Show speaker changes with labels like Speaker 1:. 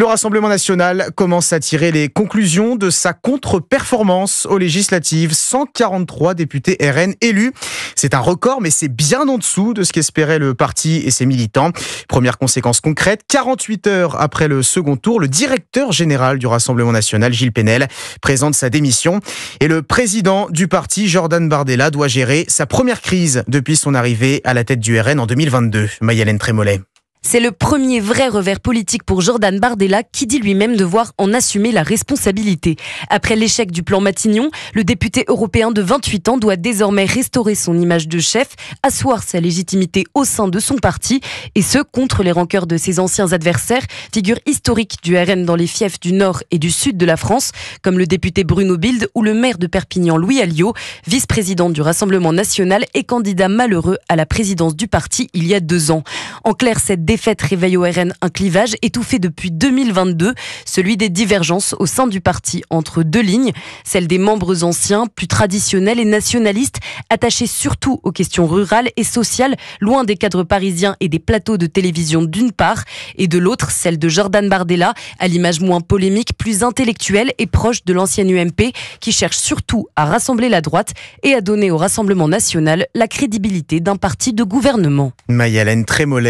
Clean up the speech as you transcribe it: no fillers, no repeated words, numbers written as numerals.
Speaker 1: Le Rassemblement national commence à tirer les conclusions de sa contre-performance aux législatives. 143 députés RN élus. C'est un record, mais c'est bien en dessous de ce qu'espérait le parti et ses militants. Première conséquence concrète, 48 heures après le second tour, le directeur général du Rassemblement national, Gilles Penel, présente sa démission. Et le président du parti, Jordan Bardella, doit gérer sa première crise depuis son arrivée à la tête du RN en 2022. Maï-Hélène Trémollet.
Speaker 2: C'est le premier vrai revers politique pour Jordan Bardella qui dit lui-même devoir en assumer la responsabilité. Après l'échec du plan Matignon, le député européen de 28 ans doit désormais restaurer son image de chef, asseoir sa légitimité au sein de son parti et ce contre les rancœurs de ses anciens adversaires, figure historique du RN dans les fiefs du nord et du sud de la France, comme le député Bruno Bilde ou le maire de Perpignan Louis Alliot, vice-président du Rassemblement national et candidat malheureux à la présidence du parti il y a 2 ans. En clair, cette défaite réveille au RN un clivage étouffé depuis 2022, celui des divergences au sein du parti entre deux lignes, celle des membres anciens, plus traditionnels et nationalistes, attachés surtout aux questions rurales et sociales, loin des cadres parisiens et des plateaux de télévision d'une part, et de l'autre, celle de Jordan Bardella, à l'image moins polémique, plus intellectuelle et proche de l'ancienne UMP, qui cherche surtout à rassembler la droite et à donner au Rassemblement national la crédibilité d'un parti de gouvernement.
Speaker 1: Maï-Hélène Trémollet.